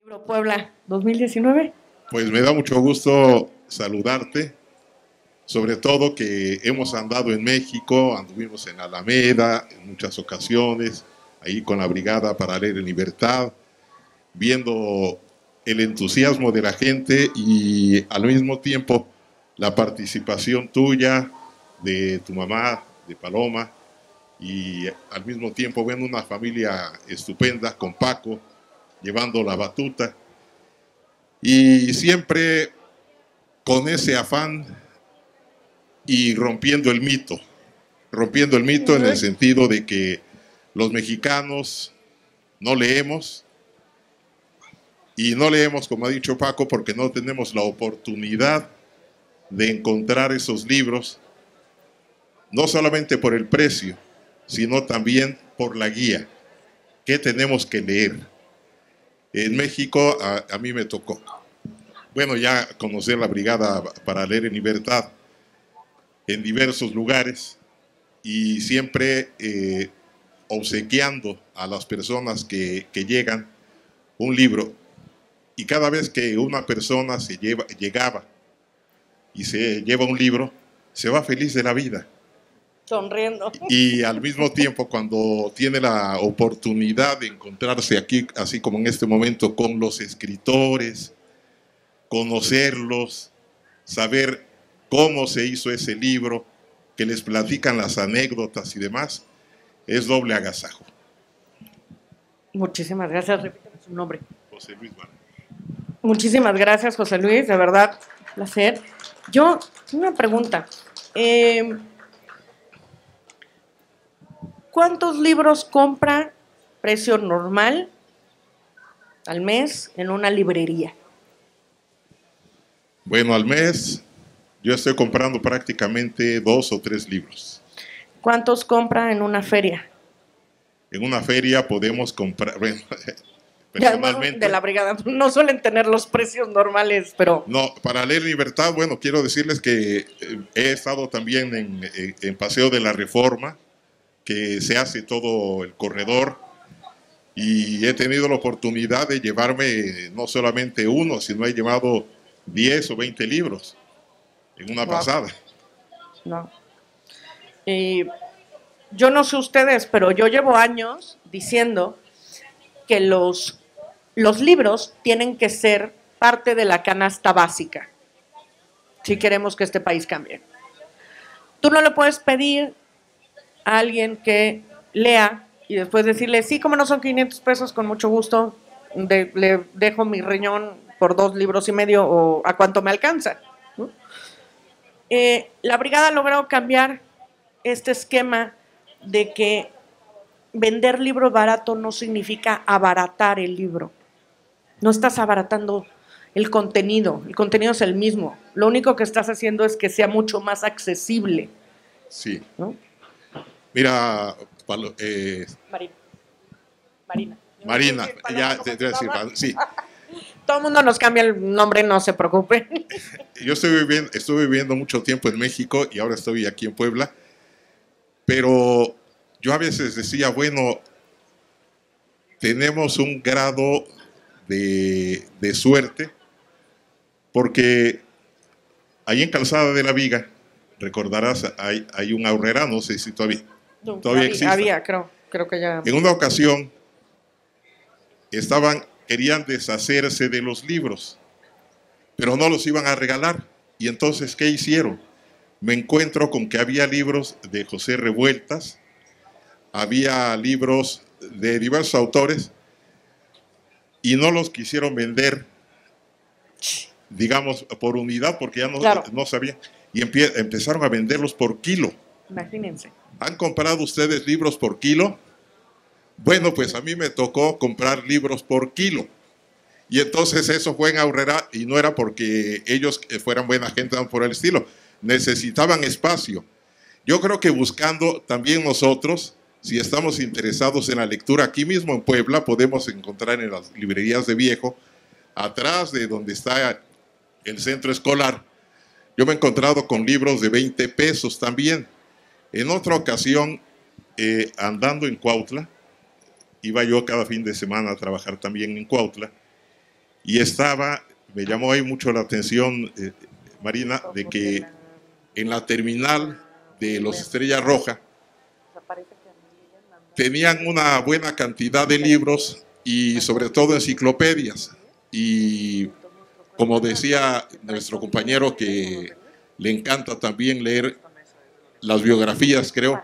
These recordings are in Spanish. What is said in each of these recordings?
Libro Puebla 2019. Pues me da mucho gusto saludarte, sobre todo que hemos andado en México, anduvimos en Alameda en muchas ocasiones, ahí con la Brigada para Leer en Libertad, viendo el entusiasmo de la gente y al mismo tiempo la participación tuya, de tu mamá, de Paloma, y al mismo tiempo viendo una familia estupenda con Paco, llevando la batuta. Y siempre con ese afán y rompiendo el mito en el sentido de que los mexicanos no leemos, y no leemos, como ha dicho Paco, porque no tenemos la oportunidad de encontrar esos libros, no solamente por el precio, sino también por la guía. ¿Qué tenemos que leer? En México a mí me tocó, bueno, ya conocer la Brigada para Leer en Libertad en diversos lugares y siempre obsequiando a las personas que llegan un libro. Y cada vez que una persona llegaba y se lleva un libro, se va feliz de la vida. Sonriendo. Y al mismo tiempo, cuando tiene la oportunidad de encontrarse aquí, así como en este momento, con los escritores, conocerlos, saber cómo se hizo ese libro, que les platican las anécdotas y demás, es doble agasajo. Muchísimas gracias, repíteme su nombre. José Luis Vargas. Muchísimas gracias, José Luis, de verdad, placer. Yo, una pregunta. ¿Cuántos libros compra precio normal al mes en una librería? Bueno, al mes yo estoy comprando prácticamente 2 o 3 libros. ¿Cuántos compra en una feria? En una feria podemos comprar, bueno, personalmente... De la brigada, no suelen tener los precios normales, pero... No, para Leer Libertad, bueno, quiero decirles que he estado también en Paseo de la Reforma, que se hace todo el corredor, y he tenido la oportunidad de llevarme no solamente uno, sino he llevado 10 o 20 libros en una pasada. No. Yo no sé ustedes, pero yo llevo años diciendo que los libros tienen que ser parte de la canasta básica si queremos que este país cambie. Tú no le puedes pedir a alguien que lea y después decirle, sí, como no son 500 pesos, con mucho gusto, le dejo mi riñón por 2 libros y medio o a cuánto me alcanza, ¿no? La brigada ha logrado cambiar este esquema de que vender libro barato no significa abaratar el libro. No estás abaratando el contenido es el mismo. Lo único que estás haciendo es que sea mucho más accesible. Sí. ¿No? Mira, Marina, ya te voy a decir, sí. Todo el mundo nos cambia el nombre, no se preocupen. Yo estuve viviendo mucho tiempo en México y ahora estoy aquí en Puebla, pero yo a veces decía, bueno, tenemos un grado de suerte, porque ahí en Calzada de la Viga, recordarás, hay un Aurrera, no sé si todavía existe. Había, creo que ya. En una ocasión querían deshacerse de los libros, pero no los iban a regalar. Y entonces, ¿qué hicieron? Me encuentro con que había libros de José Revueltas, había libros de diversos autores, y no los quisieron vender, digamos, por unidad, porque ya no sabían. Y empezaron a venderlos por kilo. Imagínense. ¿Han comprado ustedes libros por kilo? Bueno, pues a mí me tocó comprar libros por kilo. Y entonces eso fue en Aurrera, y no era porque ellos fueran buena gente, no por el estilo. Necesitaban espacio. Yo creo que buscando también nosotros, si estamos interesados en la lectura, aquí mismo en Puebla podemos encontrar en las librerías de Viejo, atrás de donde está el centro escolar, yo me he encontrado con libros de 20 pesos también. En otra ocasión, andando en Cuautla, iba yo cada fin de semana a trabajar también en Cuautla, y me llamó ahí mucho la atención, Marina, de que en la terminal de los Estrella Roja tenían una buena cantidad de libros y sobre todo enciclopedias. Y como decía nuestro compañero que le encanta también leer las biografías, creo,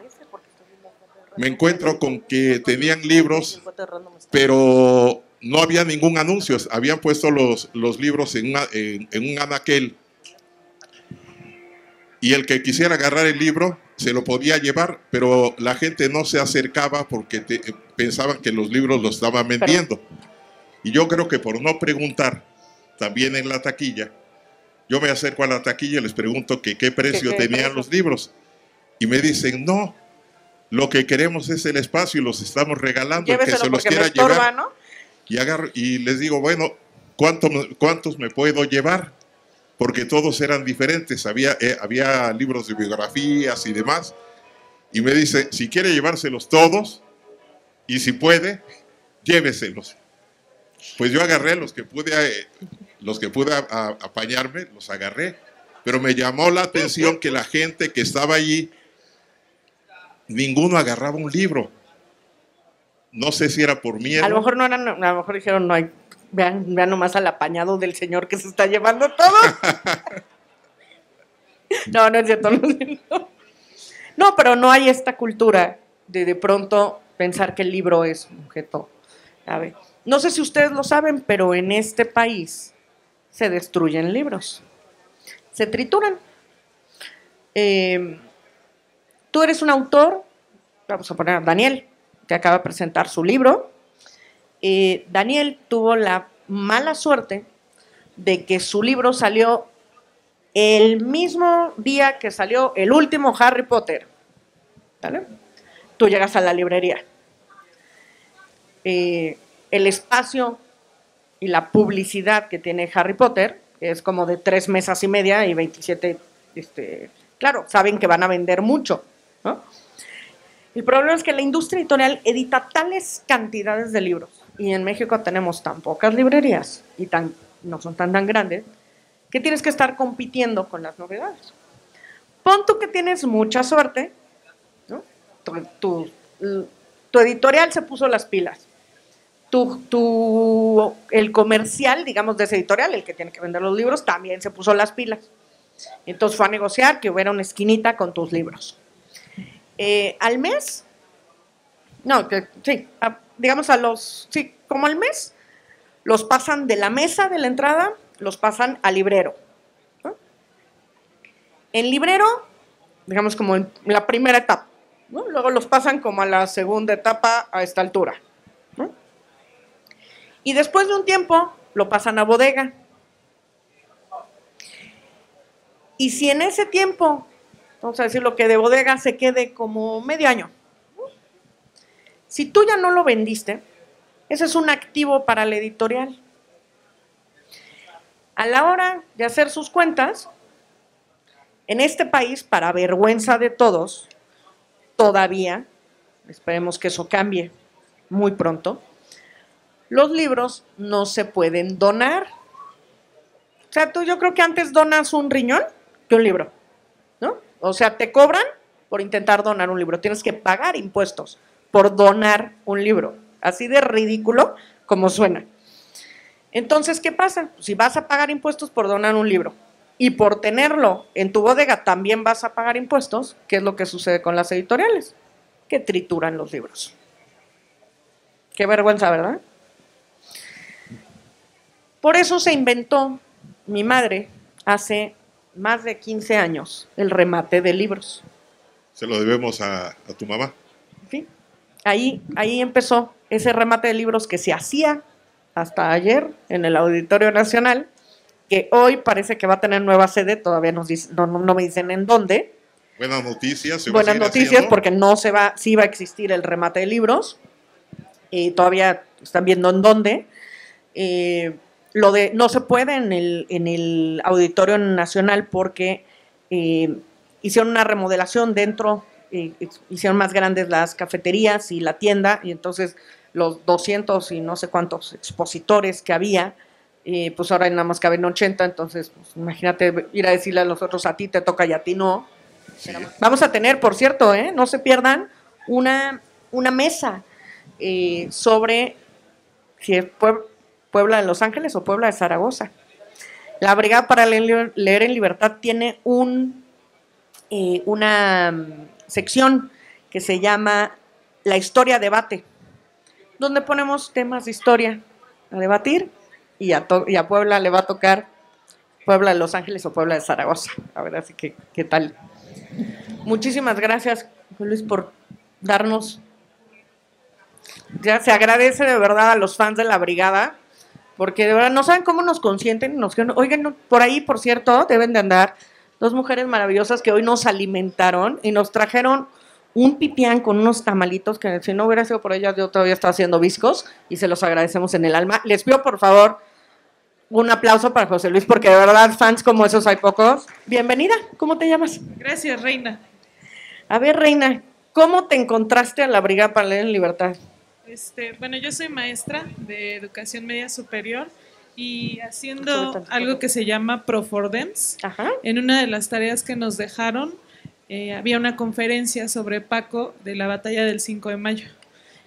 me encuentro con que tenían libros, pero no había ningún anuncio. Habían puesto los libros en un anaquel y el que quisiera agarrar el libro se lo podía llevar, pero la gente no se acercaba porque pensaban que los libros los estaban vendiendo. Y yo creo que por no preguntar, también en la taquilla, yo me acerco a la taquilla y les pregunto que qué precio tenían los libros. Y me dicen, no, lo que queremos es el espacio y los estamos regalando. El que se los quiera llevar, ¿no? Y les digo, bueno, ¿cuántos me puedo llevar? Porque todos eran diferentes, había libros de biografías y demás. Y me dice, si quiere llevárselos todos, y si puede, lléveselos. Pues yo agarré los que pude apañarme, los agarré. Pero me llamó la atención que la gente que estaba allí, ninguno agarraba un libro. No sé si era por miedo. A lo mejor no eran, a lo mejor dijeron, no hay, vean nomás al apañado del señor que se está llevando todo. No es cierto, no es cierto. No, pero no hay esta cultura de pronto pensar que el libro es un objeto. A ver, no sé si ustedes lo saben, pero en este país se destruyen libros. Se trituran. Tú eres un autor, vamos a poner a Daniel, que acaba de presentar su libro. Daniel tuvo la mala suerte de que su libro salió el mismo día que salió el último Harry Potter. ¿Vale? Tú llegas a la librería. El espacio y la publicidad que tiene Harry Potter es como de 3 mesas y media y 27, claro, saben que van a vender mucho, ¿no? El problema es que la industria editorial edita tales cantidades de libros y en México tenemos tan pocas librerías y no son tan grandes que tienes que estar compitiendo con las novedades. Pon tú que tienes mucha suerte, ¿no? Tu editorial se puso las pilas. El comercial, digamos, de ese editorial, el que tiene que vender los libros, también se puso las pilas. Entonces fue a negociar que hubiera una esquinita con tus libros. Al mes, digamos como al mes, los pasan de la mesa de la entrada, los pasan al librero, ¿no? El librero, digamos como en la primera etapa, ¿no? Luego los pasan como a la segunda etapa a esta altura, ¿no? Y después de un tiempo lo pasan a bodega. Y si en ese tiempo, vamos a decir lo que de bodega se quede como medio año, si tú ya no lo vendiste, ese es un activo para la editorial. A la hora de hacer sus cuentas, en este país, para vergüenza de todos, todavía, esperemos que eso cambie muy pronto, los libros no se pueden donar. O sea, yo creo que antes donas un riñón que un libro, ¿no? O sea, te cobran por intentar donar un libro. Tienes que pagar impuestos por donar un libro. Así de ridículo como suena. Entonces, ¿qué pasa? Si vas a pagar impuestos por donar un libro y por tenerlo en tu bodega también vas a pagar impuestos, ¿qué es lo que sucede con las editoriales? Que trituran los libros. Qué vergüenza, ¿verdad? Por eso se inventó mi madre hace más de 15 años el remate de libros. Se lo debemos a tu mamá. Sí. Ahí empezó ese remate de libros que se hacía hasta ayer en el Auditorio Nacional, que hoy parece que va a tener nueva sede, todavía no me dicen en dónde. Buenas noticias. Buenas noticias porque sí va a existir el remate de libros, todavía están viendo en dónde. No se puede en el Auditorio Nacional porque hicieron una remodelación dentro, hicieron más grandes las cafeterías y la tienda, y entonces los 200 y no sé cuántos expositores que había y pues ahora nada más caben 80, entonces pues, imagínate ir a decirle a los otros, a ti te toca y a ti no. Sí. Vamos a tener, por cierto, no se pierdan, una mesa sobre si es Puebla de Los Ángeles o Puebla de Zaragoza. La Brigada para Leer en Libertad tiene una sección que se llama La Historia Debate, donde ponemos temas de historia a debatir y a Puebla le va a tocar Puebla de Los Ángeles o Puebla de Zaragoza. A ver, así que, ¿qué tal? Muchísimas gracias, Luis, por darnos. Ya se agradece de verdad a los fans de la Brigada, porque de verdad no saben cómo nos consienten. Oigan, por ahí, por cierto, deben de andar dos mujeres maravillosas que hoy nos alimentaron y nos trajeron un pipián con unos tamalitos que si no hubiera sido por ellas yo todavía estaba haciendo viscos y se los agradecemos en el alma. Les pido por favor un aplauso para José Luis porque de verdad fans como esos hay pocos. Bienvenida, ¿cómo te llamas? Gracias, Reina. A ver, Reina, ¿cómo te encontraste a la Brigada para Leer en Libertad? Bueno, yo soy maestra de educación media superior y haciendo algo que se llama Profordems. Ajá. En una de las tareas que nos dejaron había una conferencia sobre Paco de la batalla del 5 de mayo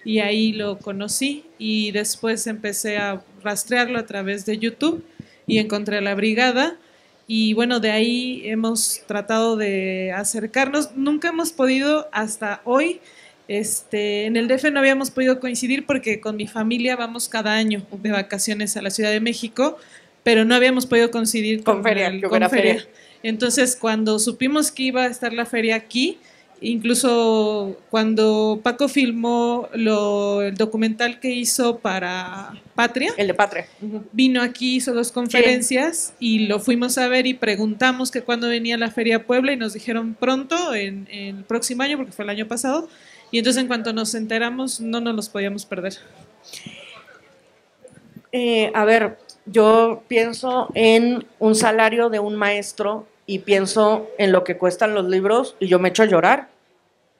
y ahí lo conocí y después empecé a rastrearlo a través de YouTube y encontré a la Brigada y bueno, de ahí hemos tratado de acercarnos, nunca hemos podido hasta hoy. En el DF no habíamos podido coincidir porque con mi familia vamos cada año de vacaciones a la Ciudad de México, pero no habíamos podido coincidir con feria. Entonces, cuando supimos que iba a estar la feria aquí, incluso cuando Paco filmó el documental que hizo para Patria, el de Patria, vino aquí, hizo 2 conferencias y lo fuimos a ver y preguntamos que cuándo venía la feria a Puebla y nos dijeron pronto, en el próximo año, porque fue el año pasado. Y entonces en cuanto nos enteramos no nos los podíamos perder. A ver, yo pienso en un salario de un maestro y pienso en lo que cuestan los libros y yo me echo a llorar.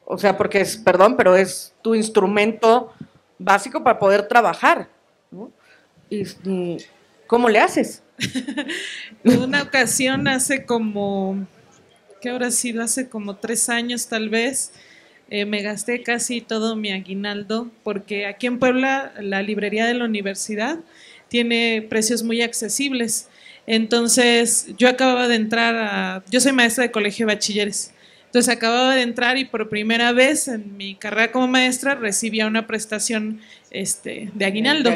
O sea, porque perdón, pero es tu instrumento básico para poder trabajar, ¿no? Y ¿cómo le haces? En una ocasión ¿qué habrá sido? Hace como 3 años tal vez. Me gasté casi todo mi aguinaldo porque aquí en Puebla la librería de la universidad tiene precios muy accesibles. Entonces yo acababa de entrar yo soy maestra de colegio de bachilleres. Entonces acababa de entrar y por primera vez en mi carrera como maestra recibía una prestación de aguinaldo.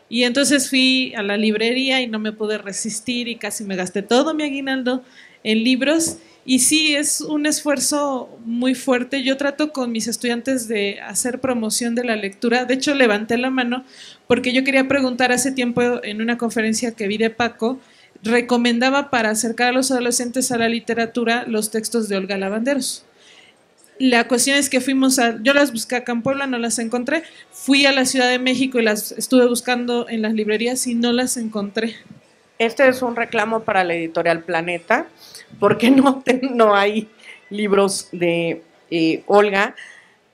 Y entonces fui a la librería y no me pude resistir y casi me gasté todo mi aguinaldo en libros. Y sí, es un esfuerzo muy fuerte. Yo trato con mis estudiantes de hacer promoción de la lectura. De hecho, levanté la mano porque yo quería preguntar hace tiempo en una conferencia que vi de Paco, recomendaba para acercar a los adolescentes a la literatura los textos de Olga Lavanderos. La cuestión es que yo las busqué acá en Puebla, no las encontré. Fui a la Ciudad de México y las estuve buscando en las librerías y no las encontré. Este es un reclamo para la editorial Planeta, porque no hay libros de Olga,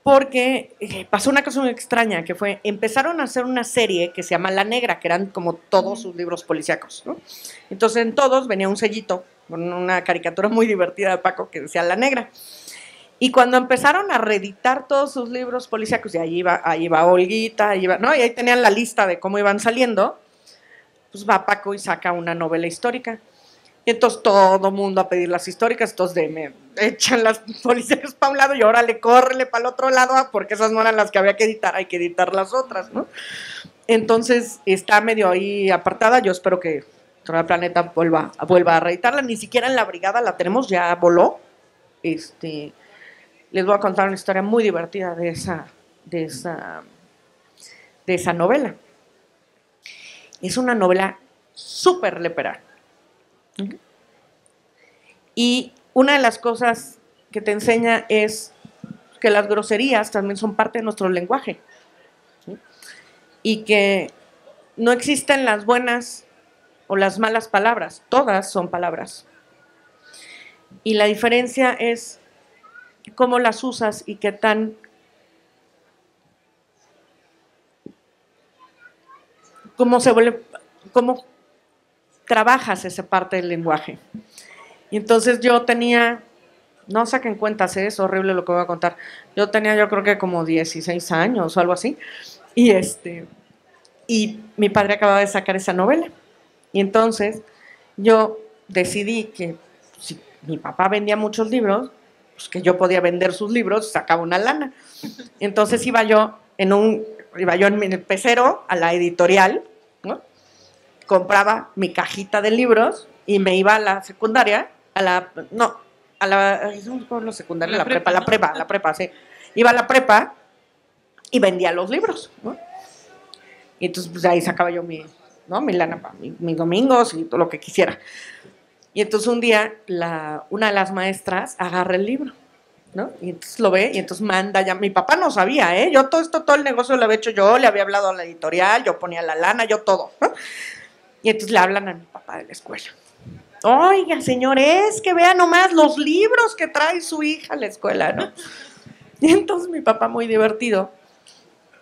porque pasó una cosa muy extraña, que fue, empezaron a hacer una serie que se llama La Negra, que eran como todos sus libros policíacos, ¿no? Entonces en todos venía un sellito con una caricatura muy divertida de Paco que decía La Negra. Y cuando empezaron a reeditar todos sus libros policíacos, y ahí iba Olguita, ¿no? Y ahí tenían la lista de cómo iban saliendo, pues va Paco y saca una novela histórica. Y entonces todo mundo a pedir las históricas, entonces me echan las policías para un lado y órale, córrele para el otro lado, porque esas no eran las que había que editar, hay que editar las otras, ¿no? Entonces está medio ahí apartada, yo espero que el Planeta vuelva a reeditarla, ni siquiera en la Brigada la tenemos, ya voló. Les voy a contar una historia muy divertida de esa novela. Es una novela súper lépera. Y una de las cosas que te enseña es que las groserías también son parte de nuestro lenguaje, ¿sí? Y que no existen las buenas o las malas palabras, todas son palabras. Y la diferencia es cómo las usas y qué tan cómo trabajas esa parte del lenguaje. Y entonces yo tenía, no saquen cuentas, es horrible lo que voy a contar. Yo tenía, yo creo que como 16 años o algo así. Y mi padre acababa de sacar esa novela. Y entonces yo decidí que si mi papá vendía muchos libros, pues que yo podía vender sus libros, sacaba una lana. Y entonces iba yo en el pecero a la editorial, ¿no? Compraba mi cajita de libros y me iba a la secundaria, la prepa, sí. Iba a la prepa y vendía los libros, ¿no? Y entonces pues ahí sacaba yo mi lana para mis domingos y todo lo que quisiera. Y entonces un día una de las maestras agarra el libro, ¿no? Y entonces lo ve y entonces manda ya. Mi papá no sabía, ¿eh? Yo todo el negocio lo había hecho yo, le había hablado a la editorial, yo ponía la lana, yo todo, ¿no? Y entonces le hablan a mi papá de la escuela. Oiga, señores, que vea nomás los libros que trae su hija a la escuela, ¿no? Y entonces mi papá, muy divertido,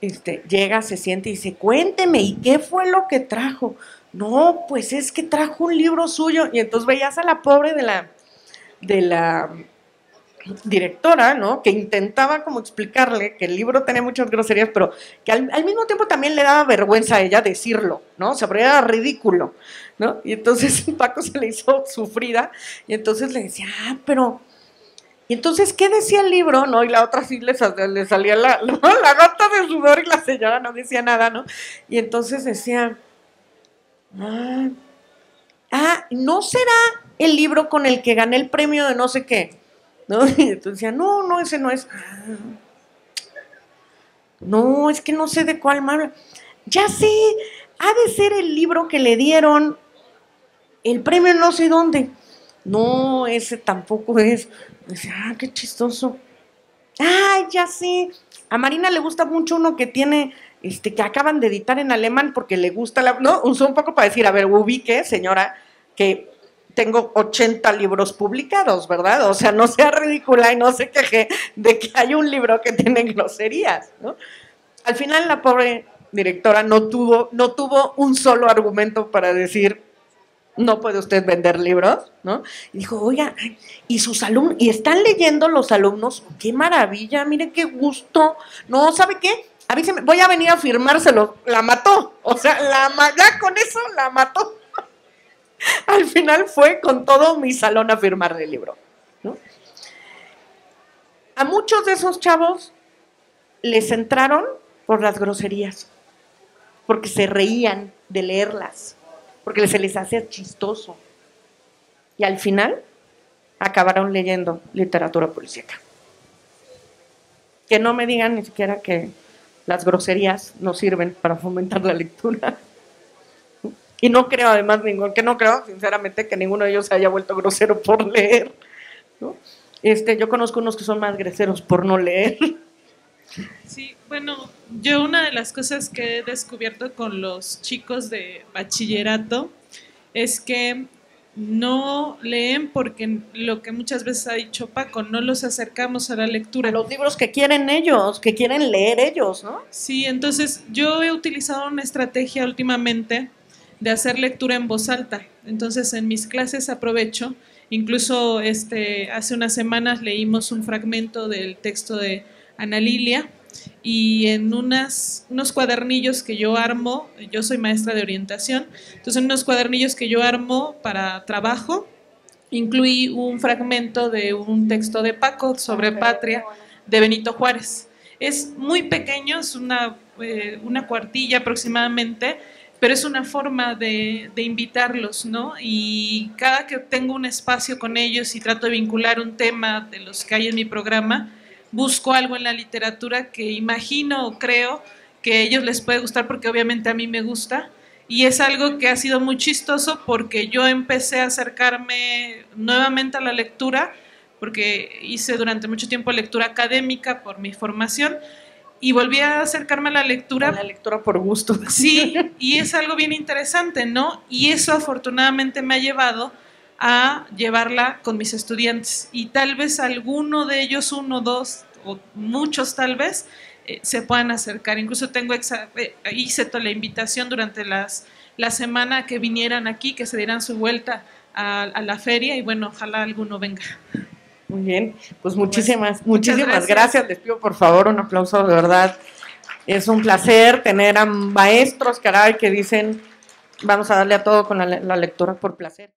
llega, se siente y dice, cuénteme, ¿y qué fue lo que trajo? No, pues es que trajo un libro suyo. Y entonces veías a la pobre de la directora, ¿no? Que intentaba como explicarle que el libro tenía muchas groserías, pero que al mismo tiempo también le daba vergüenza a ella decirlo, ¿no? O sea, pero era ridículo, ¿no? Y entonces Paco se le hizo sufrida y entonces le decía, pero... Y entonces, ¿qué decía el libro? ¿No? Y la otra sí le salía la gota de sudor y la señora no decía nada, ¿no? Y entonces decía, ¿no será el libro con el que gané el premio de no sé qué? ¿No? Y entonces decía, no, ese no es. No, es que no sé de cuál más. Ya sé, ha de ser el libro que le dieron el premio no sé dónde. No, ese tampoco es. Dice, qué chistoso. Ya sé. A Marina le gusta mucho uno que tiene, que acaban de editar en alemán porque le gusta no, usó un poco para decir, a ver, ubique, señora, que tengo 80 libros publicados, ¿verdad? O sea, no sea ridícula y no se queje de que hay un libro que tiene groserías, ¿no? Al final la pobre directora no tuvo un solo argumento para decir, no puede usted vender libros, ¿no? Y dijo, oiga, y sus alumnos, y están leyendo los alumnos, qué maravilla, mire qué gusto. No, ¿sabe qué? Avíseme, voy a venir a firmárselo. La mató, o sea, ya con eso la mató. Al final fue con todo mi salón a firmar el libro, ¿no? A muchos de esos chavos les entraron por las groserías, porque se reían de leerlas, porque se les hacía chistoso. Y al final acabaron leyendo literatura policíaca. Que no me digan ni siquiera que las groserías no sirven para fomentar la lectura. Y no creo, además, sinceramente, que ninguno de ellos se haya vuelto grosero por leer, ¿no? Yo conozco unos que son más groseros por no leer. Sí, bueno, yo una de las cosas que he descubierto con los chicos de bachillerato es que no leen porque lo que muchas veces ha dicho Paco, no los acercamos a la lectura. A los libros que quieren ellos, que quieren leer ellos, ¿no? Sí, entonces yo he utilizado una estrategia últimamente de hacer lectura en voz alta. Entonces en mis clases aprovecho, incluso hace unas semanas leímos un fragmento del texto de Ana Lilia y en unos cuadernillos que yo armo, yo soy maestra de orientación, entonces en unos cuadernillos que yo armo para trabajo, incluí un fragmento de un texto de Paco sobre patria de Benito Juárez. Es muy pequeño, es una cuartilla aproximadamente, pero es una forma de invitarlos, ¿no? Y cada que tengo un espacio con ellos y trato de vincular un tema de los que hay en mi programa, busco algo en la literatura que imagino o creo que a ellos les puede gustar porque obviamente a mí me gusta. Y es algo que ha sido muy chistoso porque yo empecé a acercarme nuevamente a la lectura, porque hice durante mucho tiempo lectura académica por mi formación, y volví a acercarme a la lectura. A la lectura por gusto. Sí, y es algo bien interesante, ¿no? Y eso afortunadamente me ha llevado a llevarla con mis estudiantes. Y tal vez alguno de ellos, 1, 2, o muchos tal vez, se puedan acercar. Incluso hice toda la invitación durante la semana que vinieran aquí, que se dieran su vuelta a la feria y bueno, ojalá alguno venga. Muy bien, pues muchísimas gracias. Les pido por favor un aplauso, de verdad. Es un placer tener a maestros, caray, que dicen, vamos a darle a todo con la lectura por placer.